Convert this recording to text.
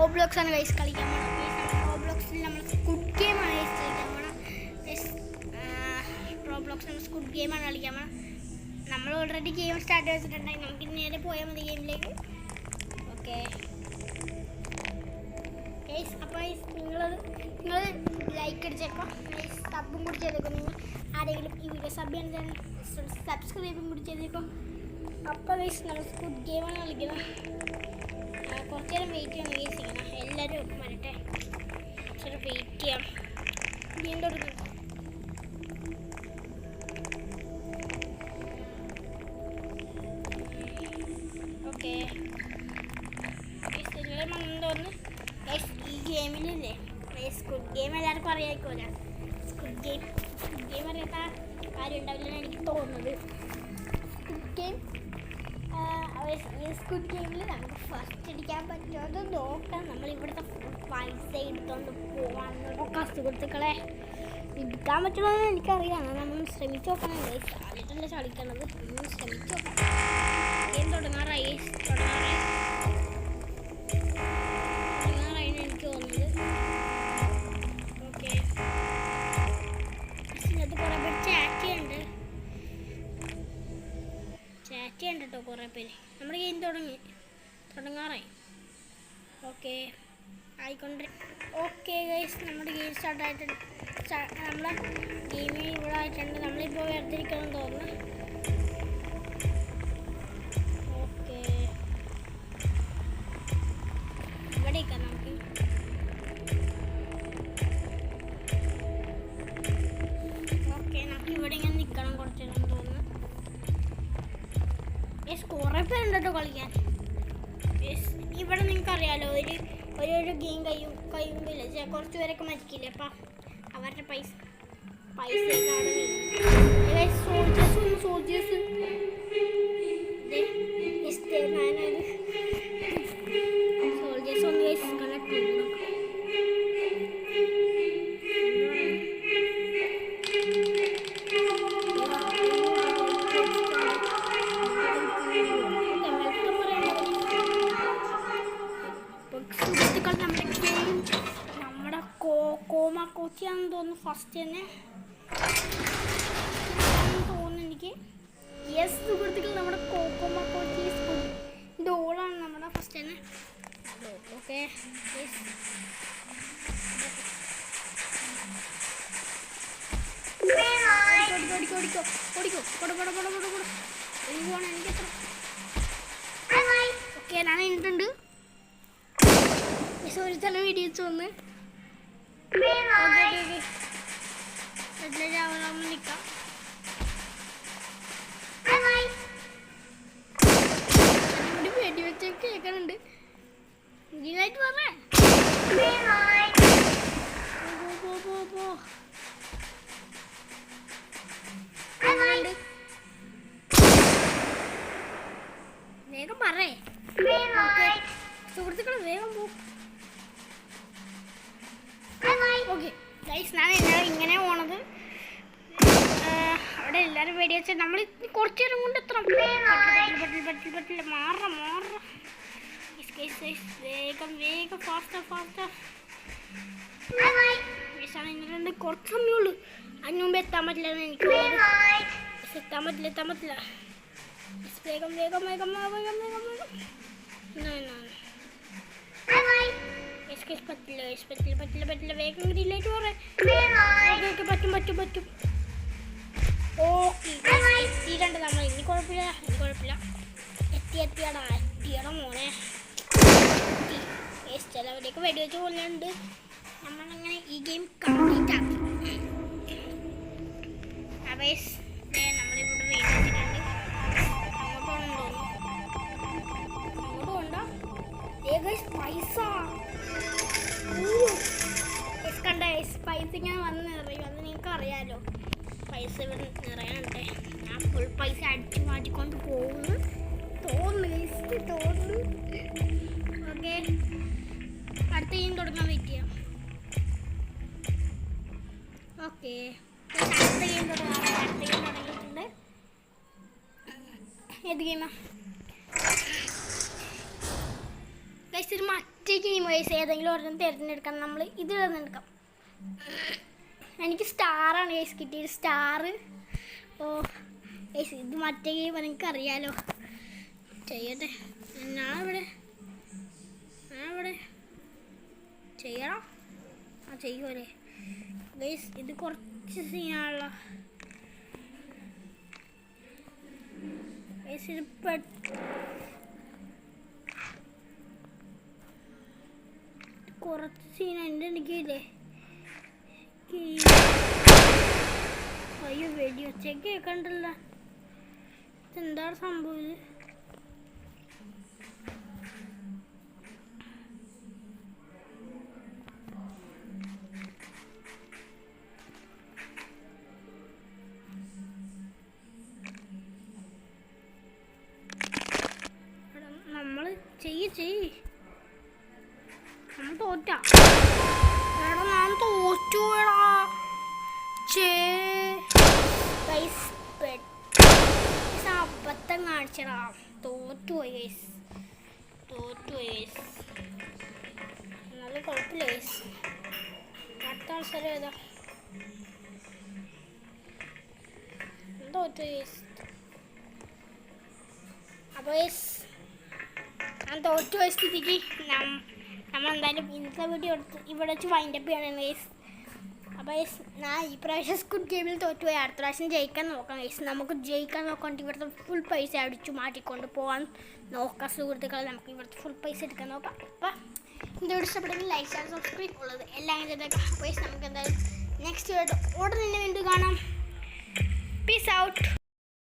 Roblox ആണ് guys കളിക്കാൻ പോകണം. റോബ്ലോക്സിൽ നമ്മൾ സ്ക്വിഡ് ഗെയിമാണ് ഗൈസ് കളിക്കാൻ പോകണം. റോബ്ലോക്സ് നമ്മൾ സ്ക്വിഡ് ഗെയിമാണ് കളിക്കാൻ പോകണം. നമ്മൾ ഓൾറെഡി ഗെയിം സ്റ്റാർട്ട് ചെയ്തിട്ടുണ്ടെങ്കിൽ നമുക്ക് നേരെ പോയാൽ മതി ഗെയിമിലേക്ക്. ഓക്കെ ഗൈസ്, അപ്പോൾ നിങ്ങൾ ലൈക്ക് അടിച്ചേക്കാം ഗൈസ്, സബും കൂടി ചെയ്തേക്കും. നിങ്ങൾ ആരെങ്കിലും ഈ വീഡിയോ സബ് ചെയ്യാൻ സബ്സ്ക്രൈബും കൂടി ചെയ്തേക്കും. അപ്പോൾ ഗൈസ് നമ്മൾ സ്ക്വിഡ് ഗെയിമാണ് കളിക്കുന്നത്. കുറച്ച് നേരം വെയിറ്റ് ചെയ്യണം ഗൈസ്. ചെയ്യണം എല്ലാവരും വരട്ടെ, കുറച്ച് വെയിറ്റ് ചെയ്യാം. ഗെയിം തുടങ്ങും. ഓക്കെ എല്ലാവരും വന്നോന്ന് ഗൈസ്. ഈ ഗെയിമിലില്ലേ സ്ക്വിഡ് ഗെയിം എല്ലാവർക്കും അറിയാമായിരിക്കുമല്ല. സ്ക്വിഡ് ഗെയിം അറിയാത്ത കാര്യം ഉണ്ടാവില്ലെന്ന് എനിക്ക് തോന്നുന്നത്. സ്ക്വിഡ് ഗെയിമിൽ നമുക്ക് ഫസ്റ്റ് അടിക്കാൻ പറ്റുമോ നോക്കാം. നമ്മൾ ഇവിടുത്തെ പൈസ എടുത്തുകൊണ്ട് പോകാനുള്ള സുഹൃത്തുക്കളെ എടുക്കാൻ പറ്റണമെന്ന് എനിക്കറിയാം. നമ്മൾ ശ്രമിച്ചു നോക്കണം ഗൈസ്. ആദ്യമായിട്ടല്ലേ കളിക്കണത്, നമ്മൾ ശ്രമിച്ചു നോക്കാം. ഗെയിം തുടങ്ങാറായി എനിക്ക് തോന്നുന്നത്. ഓക്കെ ഇതിനകത്ത് കുറേ പേര് ചാറ്റ് ചെയ്യുന്നുണ്ട് കേട്ടോ, കുറേ പേര്. നമ്മുടെ ഗെയിം തുടങ്ങാറായി. ഓക്കെ ആയിക്കൊണ്ട്. ഓക്കെ ഗൈസ്, നമ്മുടെ ഗെയിം സ്റ്റാർട്ടായിട്ടുണ്ട്. നമ്മളെ ഗെയിമിൽ ഇവിടെ ആയിട്ടുണ്ട്. നമ്മളിപ്പോൾ വേർതിരിക്കണം തോന്നുന്നു. ഓക്കെ ഇവിടേക്കാം നമുക്ക്. ഓക്കെ നമുക്ക് ഇവിടെ ഇങ്ങനെ നിൽക്കണം കുറച്ച് നേരം തോന്നുന്നു. കുറേ പേരുണ്ട് കേട്ടോ കളിക്കാൻ. ഇവിടെ നിങ്ങൾക്ക് അറിയാലോ, ഒരു ഗെയിം കഴിയുമ്പില്ല കുറച്ച് പേരൊക്കെ മരിക്കില്ലേ. അപ്പം അവരുടെ പൈസ സോൾജേഴ്സ് ഒന്ന് കണക്ട് ചെയ്തു. കോച്ചിയാണെന്ന് തോന്നുന്നു ഫസ്റ്റ് തന്നെ തോന്നുന്നു എനിക്ക്. യെസ് സുഹൃത്തുക്കൾ, നമ്മുടെ കോക്കോമ കോച്ചി ഡോളാണ് നമ്മുടെ ഫസ്റ്റ് തന്നെ. ഓക്കെ ഓക്കെ ഞാൻ കഴിഞ്ഞിട്ടുണ്ട്. ഒരു തന്നെ വീഡിയോസ് വന്ന് നിൽക്കാം. വെടി വെച്ച് കേൾക്കാനുണ്ട്. ഇതിനായിട്ട് പറഞ്ഞേ വേഗം പറയേ സുഹൃത്തുക്കളെ, വേഗം പോ. ഓക്കെ ഗൈസ്, ഞാൻ ഇങ്ങനെ പോണത്. അവിടെ എല്ലാവരും വെടി വെച്ചാൽ നമ്മൾ കുറച്ച് നേരം കൊണ്ട് എത്ര പറ്റില്ല. മാറ വേഗം ഫാസ്റ്റ് ഇന്നിട്ടുണ്ട്. കുറച്ച് സമയമുള്ളൂ. അതിന് മുമ്പ് എത്താൻ പറ്റില്ലെന്ന് എനിക്ക് എത്താൻ പറ്റില്ല. വേഗം പറ്റില്ല. വേഗം ഗ്രില്ലേറ്റ് പറയാം. പറ്റും. ഓക്കെ എത്തിയിട്ടുണ്ട് നമ്മൾ. ഇനി കുഴപ്പമില്ല. എത്തിയടാ മോനെ. ചിലവരെയൊക്കെ വെടിവെച്ച് കൊല്ലുന്നുണ്ട്. നമ്മളങ്ങനെ ഈ ഗെയിം കംപ്ലീറ്റ് ആക്കി. നമ്മളിവിടെ വെച്ചിട്ടുണ്ട്. അങ്ങോട്ട് പോകണ്ടോ? പൈസ കണ്ട പൈസ ഇങ്ങനെ വന്ന് നിറയും. അത് നിങ്ങൾക്ക് അറിയാലോ. പൈസ നിറയാനുണ്ട്. ഞാൻ ഫുൾ പൈസ അടിച്ചു മാറ്റിക്കൊണ്ട് തോന്നുന്നു. ഓക്കെ അടുത്ത ഗെയിം തുടങ്ങാൻ വെയിറ്റ് ചെയ്യാം. ഓക്കെ അടുത്ത ഗെയിം തുടങ്ങിയിട്ടുണ്ട്. ഏത് ഗെയിമാ? ഗൈസ് ഒരു മറ്റേ ഗെയിം ഗൈസ് ഏതെങ്കിലും ഒരെണ്ണം തിരഞ്ഞെടുക്കാം. നമ്മൾ ഇത് തിരഞ്ഞെടുക്കാം. എനിക്ക് സ്റ്റാറാണ് ഗൈസ് കിട്ടിയത്, സ്റ്റാർ. ഓ ഗൈസ് ഇത് മറ്റേ ഗെയിം എനിക്കറിയാലോ. ചെയ്യട്ടെ, ഞാൻ ഇവിടെ ചെയ്യണം. ആ ചെയ്യുമല്ലേ ഗൈസ്, ഇത് കുറച്ച് സീനാണല്ലോ ഗൈസ്. ഇത് കുറച്ച് സീൻ എൻ്റെ എനിക്കില്ലേ. അയ്യോ വെടി ഒച്ചയൊക്കെ കേൾക്കണ്ടല്ലോ, ഇതെന്താണ് സംഭവം? ഇത് നമ്മൾ ചെയ്യ് നമ്മൾ തോറ്റ. എടാ ഞാൻ തോറ്റു. എടാ അബദ്ധം കാണിച്ചടാ, തോറ്റുപോയി ഗൈസ്. എന്നാലും കുഴപ്പമില്ല ഗൈസ്. അടുത്ത അവസരം ഏതാ? തോറ്റു ഗൈസ്. അപ്പോൾ ഗൈസ് ഞാൻ തോറ്റുപോയ സ്ഥിതിക്ക് നമ്മളെന്തായാലും ഇന്നത്തെ വീഡിയോ എടുത്ത് ഇവിടെ വെച്ച് വൈൻഡപ്പ് ചെയ്യണം ഗൈസ്. അപ്പോൾ ഗൈസ് ഞാൻ ഈ പ്രാവശ്യം സ്ക്വിഡ് ഗെയിമിൽ തോറ്റുപോയി. അടുത്ത പ്രാവശ്യം ജയിക്കാൻ നോക്കാം ഗൈസ്. നമുക്ക് ജയിക്കാൻ നോക്കാണ്ട് ഇവിടുത്തെ ഫുൾ പൈസ അടിച്ചു മാറ്റിക്കൊണ്ട് പോകാൻ നോക്കാം സുഹൃത്തുക്കളെ. നമുക്ക് ഇവിടുത്തെ ഫുൾ പൈസ എടുക്കാൻ നോക്കാം. അപ്പോൾ ഇതോട് ഇഷ്ടപ്പെട്ടെങ്കിൽ ലൈക്ക് ചെയ്യാൻ സബ്സ്ക്രൈബ് ഉള്ളത് എല്ലാം ചെയ്തേക്കാം. ഗൈസ് നമുക്ക് എന്തായാലും നെക്സ്റ്റ് വീഡിയോ ഉടനെ വീണ്ടും കാണാം. Peace out.